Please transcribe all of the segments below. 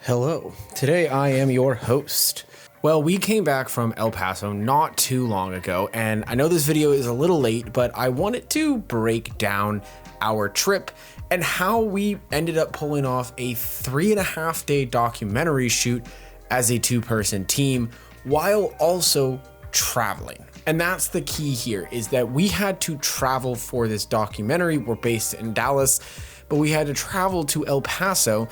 Hello, today I am your host. Well, we came back from El Paso not too long ago, and I know this video is a little late, but I wanted to break down our trip and how we ended up pulling off a 3.5-day documentary shoot as a two-person team while also traveling. And that's the key here, is that we had to travel for this documentary. We're based in Dallas, but we had to travel to El Paso,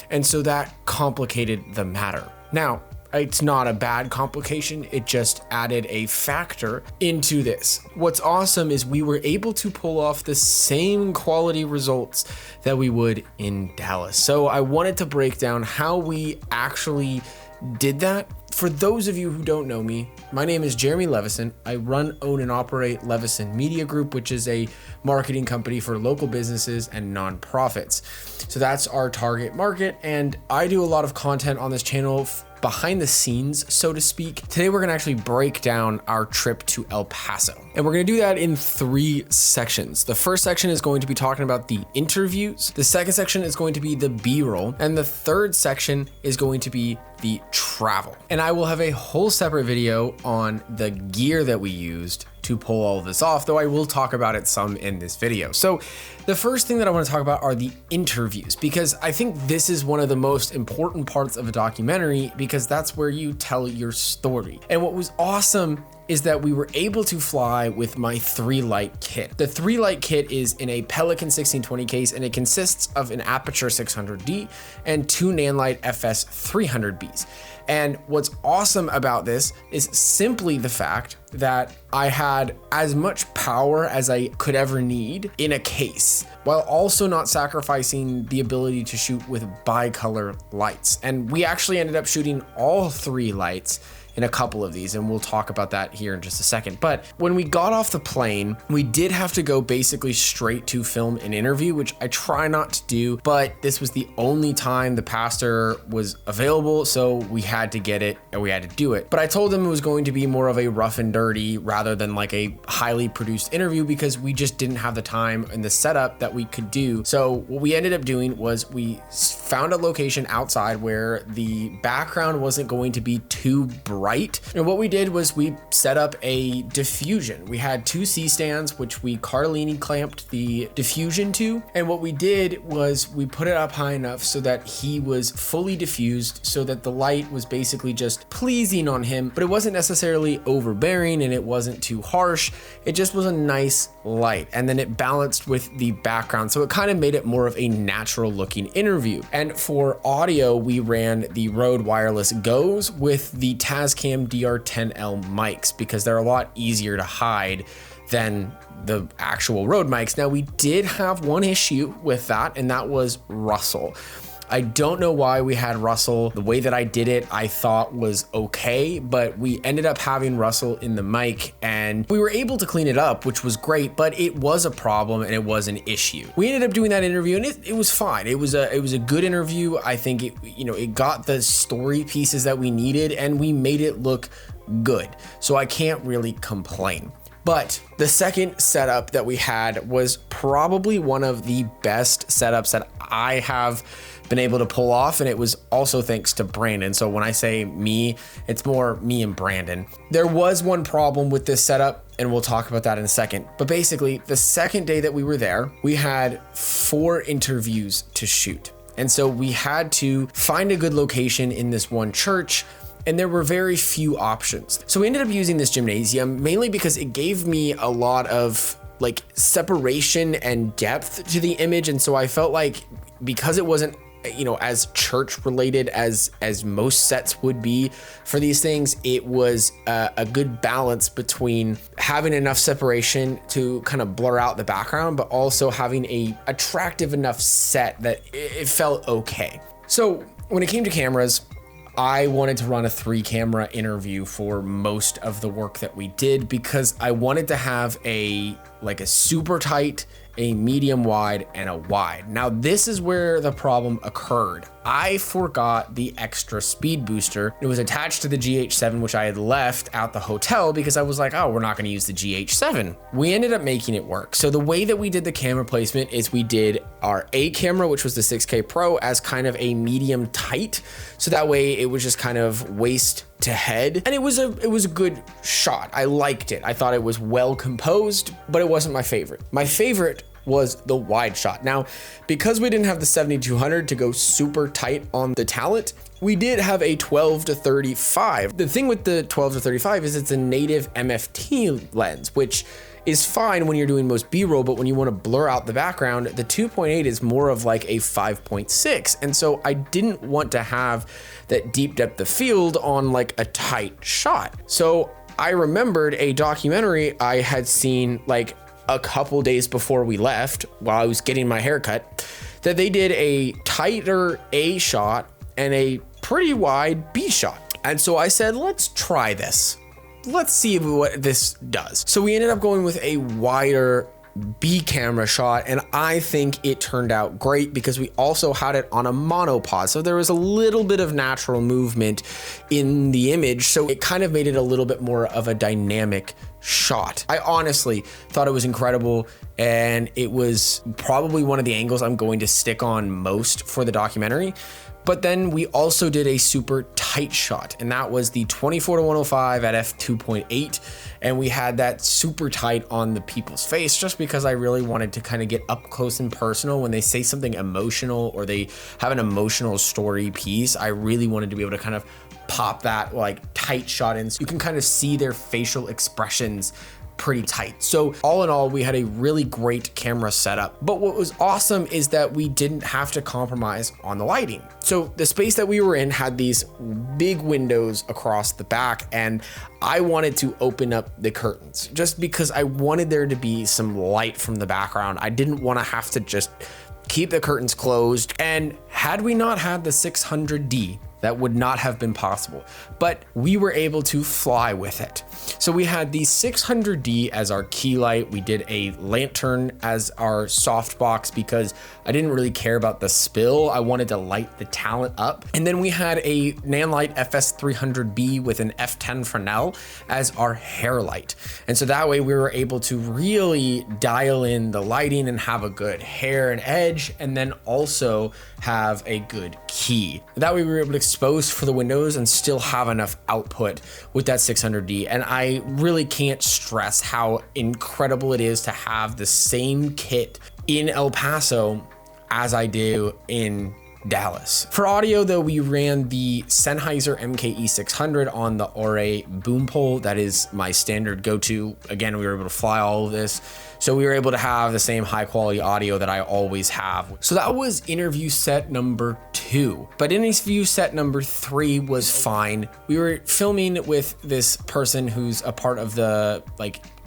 and so that complicated the matter. Now, it's not a bad complication, it just added a factor into this. What's awesome is we were able to pull off the same quality results that we would in Dallas. So I wanted to break down how we actually did that. For those of you who don't know me, my name is Jeremy Levison. I run, own, and operate Levison Media Group, which is a marketing company for local businesses and nonprofits. So that's our target market, and I do a lot of content on this channel behind the scenes, so to speak. Today, we're gonna actually break down our trip to El Paso. And we're gonna do that in 3 sections. The first section is going to be talking about the interviews. The second section is going to be the B-roll. And the third section is going to be the travel. And I will have a whole separate video on the gear that we used to pull all of this off, though I will talk about it some in this video. So the first thing that I want to talk about are the interviews, because I think this is one of the most important parts of a documentary, because that's where you tell your story. And what was awesome is that we were able to fly with my 3-light kit. The 3-light kit is in a Pelican 1620 case, and it consists of an Aperture 600D and 2 Nanlite FS 300Bs. And what's awesome about this is simply the fact that I had as much power as I could ever need in a case, while also not sacrificing the ability to shoot with bicolor lights. And we actually ended up shooting all 3 lights in a couple of these, and we'll talk about that here in just a second. But when we got off the plane, we did have to go basically straight to film an interview, which I try not to do, but this was the only time the pastor was available, so we had to get it and we had to do it. But I told him it was going to be more of a rough and dirty rather than like a highly produced interview, because we just didn't have the time and the setup that we could do. So what we ended up doing was we found a location outside where the background wasn't going to be too bright. And what we did was we set up a diffusion. We had 2 C-stands, which we Carlini clamped the diffusion to. And what we did was we put it up high enough so that he was fully diffused, so that the light was basically just pleasing on him, but it wasn't necessarily overbearing and it wasn't too harsh. It just was a nice light. And then it balanced with the background. So it kind of made it more of a natural looking interview. And for audio, we ran the Rode Wireless Go's with the Tascam DR10L mics, because they're a lot easier to hide than the actual Rode mics. Now, we did have one issue with that, and that was Russell. I don't know why we had Russell. The way that I did it, I thought was okay, but we ended up having Russell in the mic, and we were able to clean it up, which was great, but it was a problem and it was an issue. We ended up doing that interview, and it was fine. It was a good interview. I think it got the story pieces that we needed, and we made it look good. So I can't really complain. But the second setup that we had was probably one of the best setups that I have been able to pull off, and it was also thanks to Brandon. So when I say me, it's more me and Brandon. There was one problem with this setup, and we'll talk about that in a second. But basically, the second day that we were there, we had 4 interviews to shoot. And so we had to find a good location in this one church, and there were very few options. So we ended up using this gymnasium mainly because it gave me a lot of like separation and depth to the image. And so I felt like, because it wasn't as church related as most sets would be for these things, it was a good balance between having enough separation to kind of blur out the background, but also having a attractive enough set that it felt okay. So when it came to cameras, I wanted to run a 3-camera interview for most of the work that we did, because I wanted to have a super tight, a medium wide, and a wide. Now, this is where the problem occurred. I forgot the extra speed booster. It was attached to the GH7, which I had left at the hotel because I was like, oh, we're not going to use the GH7. We ended up making it work. So the way that we did the camera placement is we did our A camera, which was the 6K Pro, as kind of a medium tight. So that way it was just kind of waist to head, and it was a good shot. I liked it. I thought it was well composed, but it wasn't my favorite. My favorite was the wide shot. Now, because we didn't have the 7200 to go super tight on the talent, we did have a 12 to 35. The thing with the 12 to 35 is it's a native MFT lens, which is fine when you're doing most B-roll, but when you want to blur out the background, the 2.8 is more of like a 5.6. And so I didn't want to have that deep depth of field on like a tight shot. So I remembered a documentary I had seen like a couple days before we left while I was getting my haircut, that they did a tighter A shot and a pretty wide B shot. And so I said, let's try this. Let's see what this does. So we ended up going with a wider B camera shot, and I think it turned out great because we also had it on a monopod. So there was a little bit of natural movement in the image. So it kind of made it a little bit more of a dynamic shot. I honestly thought it was incredible, and it was probably one of the angles I'm going to stick on most for the documentary. But then we also did a super tight shot, and that was the 24 to 105 at f2.8. And we had that super tight on the people's face just because I really wanted to kind of get up close and personal when they say something emotional or they have an emotional story piece. I really wanted to be able to kind of pop that like tight shot in so you can kind of see their facial expressions pretty tight. So all in all, we had a really great camera setup. But what was awesome is that we didn't have to compromise on the lighting. So the space that we were in had these big windows across the back, and I wanted to open up the curtains just because I wanted there to be some light from the background. I didn't want to have to just keep the curtains closed. And had we not had the 600D, that would not have been possible, but we were able to fly with it. So we had the 600D as our key light. We did a lantern as our softbox because I didn't really care about the spill. I wanted to light the talent up. And then we had a Nanlite FS300B with an F10 Fresnel as our hair light. And so that way we were able to really dial in the lighting and have a good hair and edge, and then also have a good key. That way we were able to expose for the windows and still have enough output with that 600D. And I really can't stress how incredible it is to have the same kit in El Paso as I do in Dallas. For audio though, we ran the Sennheiser MKE600 on the Ore boom pole. That is my standard go-to. Again, we were able to fly all of this, so we were able to have the same high quality audio that I always have. So that was interview set number 2. But interview set number 3 was fine. We were filming with this person who's a part of the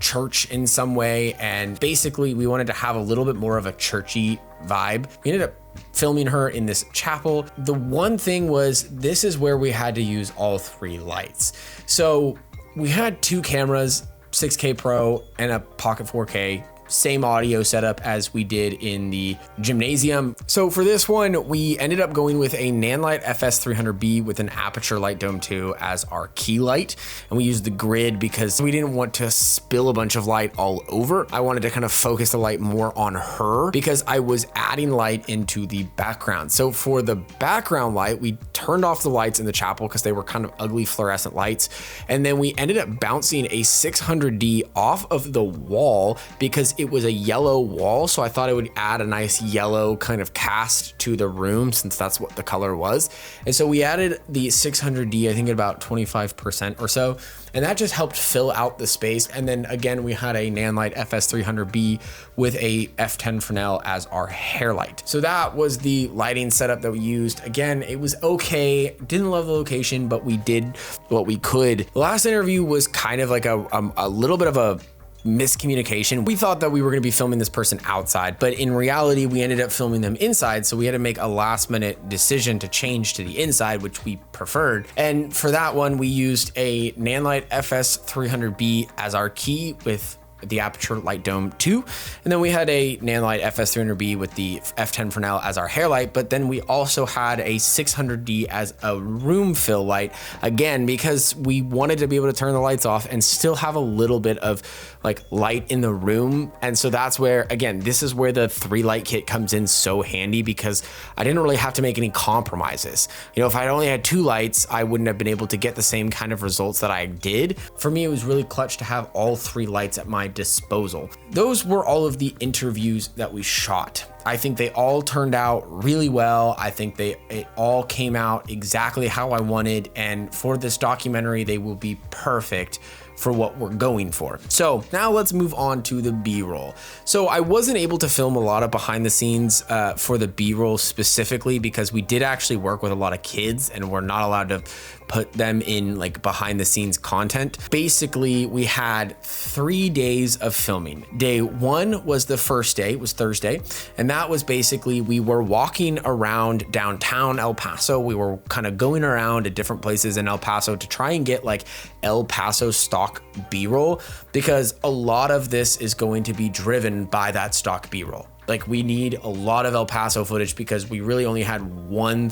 church in some way, and basically we wanted to have a little bit more of a churchy vibe. We ended up filming her in this chapel. The one thing was, this is where we had to use all 3 lights. So we had 2 cameras, 6K Pro and a Pocket 4K, same audio setup as we did in the gymnasium. So for this one, we ended up going with a Nanlite FS300B with an aperture light dome 2 as our key light. And we used the grid because we didn't want to spill a bunch of light all over. I wanted to kind of focus the light more on her because I was adding light into the background. So for the background light, we turned off the lights in the chapel because they were kind of ugly fluorescent lights. And then we ended up bouncing a 600D off of the wall because it was a yellow wall, so I thought it would add a nice yellow kind of cast to the room since that's what the color was. And so we added the 600D, I think at about 25% or so, and that just helped fill out the space. And then again, we had a Nanlite FS300B with a F10 Fresnel as our hair light. So that was the lighting setup that we used. Again, it was okay. Didn't love the location, but we did what we could. The last interview was kind of like a little bit of a miscommunication. We thought that we were going to be filming this person outside, but in reality, we ended up filming them inside. So we had to make a last minute decision to change to the inside, which we preferred. And for that one, we used a Nanlite FS300B as our key with the Aperture Light Dome 2. And then we had a Nanlite FS300B with the F10 Fresnel as our hair light, but then we also had a 600D as a room fill light, again, because we wanted to be able to turn the lights off and still have a little bit of like light in the room. And so that's where, again, this is where the 3 light kit comes in so handy, because I didn't really have to make any compromises. You know, if I only had 2 lights, I wouldn't have been able to get the same kind of results that I did. For me, it was really clutch to have all 3 lights at my disposal. Those were all of the interviews that we shot. I think they all turned out really well. I think it all came out exactly how I wanted. And for this documentary, they will be perfect for what we're going for. So now let's move on to the B-roll. So I wasn't able to film a lot of behind the scenes for the B-roll specifically, because we did actually work with a lot of kids and we're not allowed to put them in like behind the scenes content. Basically, we had 3 days of filming. Day 1 was the first day, it was Thursday. And that was basically, we were walking around downtown El Paso. We were kind of going around at different places in El Paso to try and get like El Paso stock B-roll, because a lot of this is going to be driven by that stock B-roll. Like, we need a lot of El Paso footage because we really only had one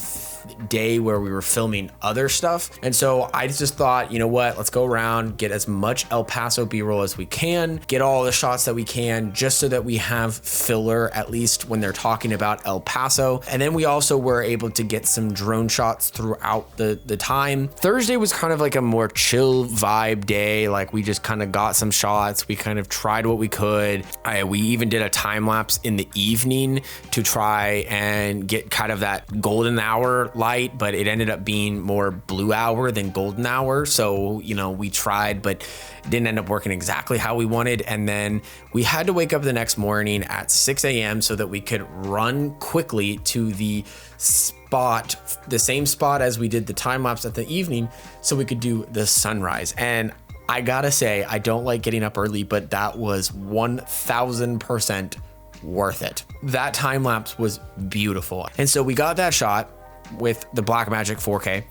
day where we were filming other stuff. And so I just thought, you know what, let's go around, get as much El Paso B-roll as we can, get all the shots that we can, just so that we have filler, at least when they're talking about El Paso. And then we also were able to get some drone shots throughout the time. Thursday was kind of like a more chill vibe day. Like, we just kind of got some shots. We kind of tried what we could. We even did a time lapse in the evening to try and get kind of that golden hour light, but it ended up being more blue hour than golden hour. So, you know, we tried, but it didn't end up working exactly how we wanted. And then we had to wake up the next morning at 6 a.m. so that we could run quickly to the spot, the same spot as we did the time lapse at the evening, so we could do the sunrise. And I gotta say, I don't like getting up early, but that was 1000% worth it. That time lapse was beautiful. And so we got that shot with the Blackmagic 4K,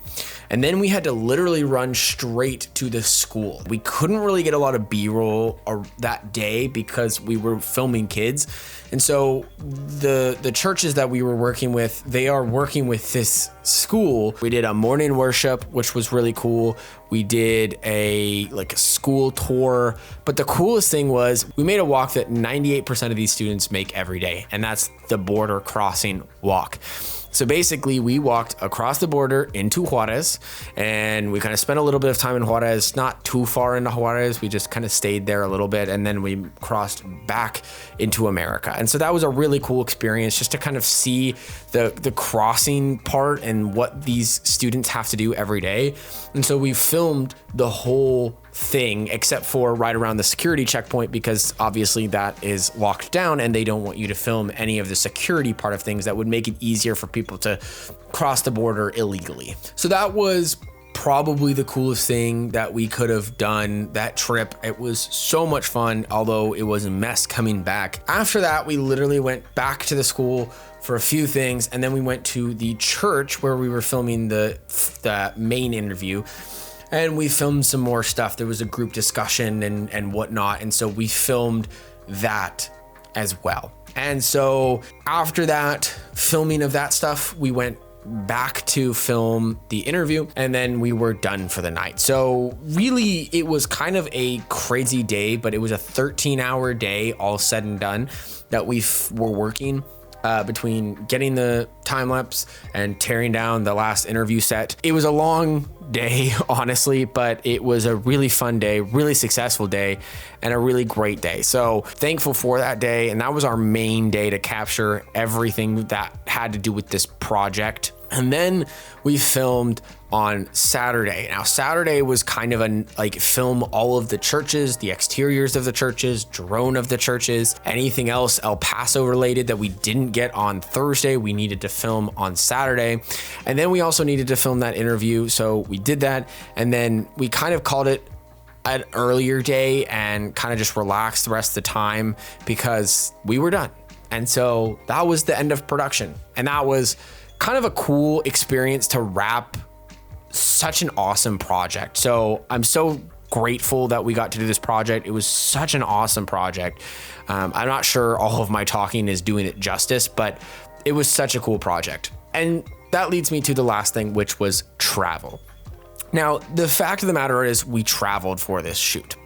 and then we had to literally run straight to the school. We couldn't really get a lot of B-roll that day because we were filming kids. And so the churches that we were working with, they are working with this school. We did a morning worship, which was really cool. We did a school tour, but the coolest thing was we made a walk that 98% of these students make every day, and that's the border crossing walk. So basically, we walked across the border into Juarez, and we kind of spent a little bit of time in Juarez, not too far into Juarez. We just kind of stayed there a little bit, and then we crossed back into America. And so that was a really cool experience, just to kind of see the crossing part and what these students have to do every day. And so we filmed the whole thing except for right around the security checkpoint, because obviously that is locked down and they don't want you to film any of the security part of things that would make it easier for people to cross the border illegally. So that was probably the coolest thing that we could have done that trip. It was so much fun, although it was a mess coming back. After that, we literally went back to the school for a few things, and then we went to the church where we were filming the main interview. And we filmed some more stuff. There was a group discussion and whatnot. And so we filmed that as well. And so after that filming of that stuff, we went back to film the interview, and then we were done for the night. So really, it was kind of a crazy day, but it was a 13-hour day all said and done that we were working. Between getting the time lapse and tearing down the last interview set. It was a long day, honestly, but it was a really fun day, really successful day, and a really great day. So thankful for that day. And that was our main day to capture everything that had to do with this project. And then we filmed on Saturday. Now, Saturday was kind of film all of the churches, the exteriors of the churches, drone of the churches, anything else El Paso related that we didn't get on Thursday, we needed to film on Saturday. And then we also needed to film that interview. So we did that. And then we kind of called it an earlier day and kind of just relaxed the rest of the time because we were done. And so that was the end of production. And that was kind of a cool experience to wrap such an awesome project. So I'm so grateful that we got to do this project. It was such an awesome project. I'm not sure all of my talking is doing it justice, but it was such a cool project. And that leads me to the last thing, which was travel. Now, the fact of the matter is we traveled for this shoot.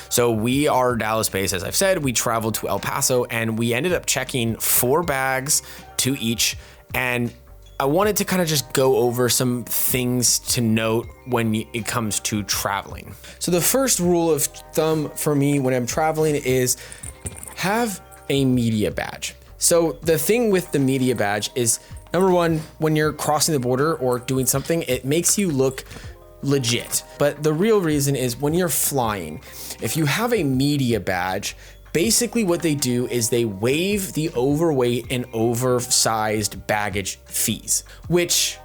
So we are Dallas-based, as I've said. We traveled to El Paso and we ended up checking 4 bags to each. And I wanted to kind of just go over some things to note when it comes to traveling. So the first rule of thumb for me when I'm traveling is have a media badge. So the thing with the media badge is, number one, when you're crossing the border or doing something, it makes you look legit. But the real reason is when you're flying, if you have a media badge, basically what they do is they waive the overweight and oversized baggage fees, which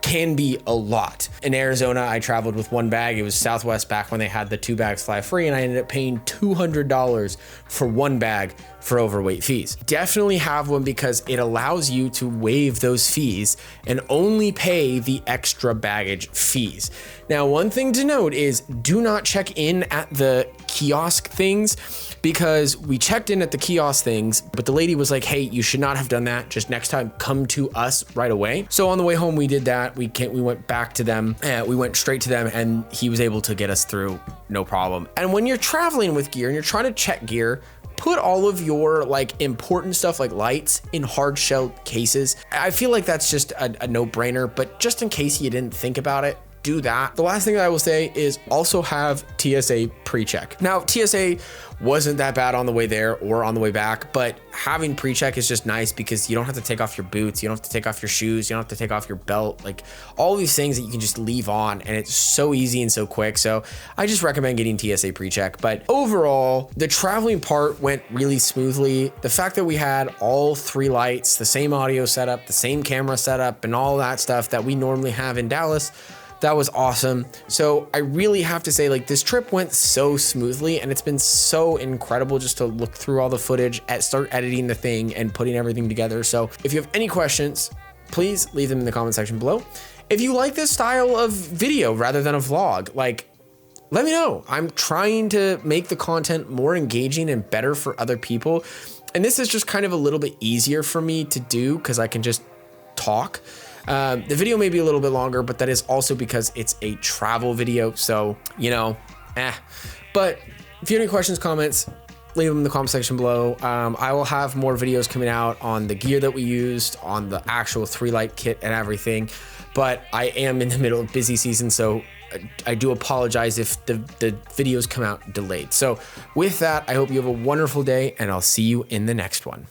can be a lot. In Arizona, I traveled with 1 bag. It was Southwest back when they had the 2 bags fly free, and I ended up paying $200 for 1 bag for overweight fees. Definitely have one because it allows you to waive those fees and only pay the extra baggage fees. Now, one thing to note is do not check in at the kiosk things, because we checked in at the kiosk things, but the lady was like, hey, you should not have done that. Just next time, come to us right away. So on the way home, we did that. We went back to them. We went straight to them and he was able to get us through, no problem. And when you're traveling with gear and you're trying to check gear, put all of your like important stuff like lights in hard shell cases. I feel like that's just a no-brainer, but just in case you didn't think about it, do that. The last thing that I will say is also have TSA pre-check. Now, TSA wasn't that bad on the way there or on the way back, but having pre-check is just nice because you don't have to take off your boots, you don't have to take off your shoes, you don't have to take off your belt, like all these things that you can just leave on, and it's so easy and so quick. So I just recommend getting TSA pre-check. But overall, the traveling part went really smoothly. The fact that we had all 3 lights, the same audio setup, the same camera setup, and all that stuff that we normally have in Dallas, that was awesome. So I really have to say, like, this trip went so smoothly and it's been so incredible just to look through all the footage, start editing the thing and putting everything together. So if you have any questions, please leave them in the comment section below. If you like this style of video rather than a vlog, like, let me know. I'm trying to make the content more engaging and better for other people. And this is just kind of a little bit easier for me to do because I can just talk. The video may be a little bit longer, but that is also because it's a travel video. So, you know, But if you have any questions, comments, leave them in the comment section below. I will have more videos coming out on the gear that we used, on the actual 3-light kit and everything. But I am in the middle of busy season, so I do apologize if the videos come out delayed. So with that, I hope you have a wonderful day and I'll see you in the next one.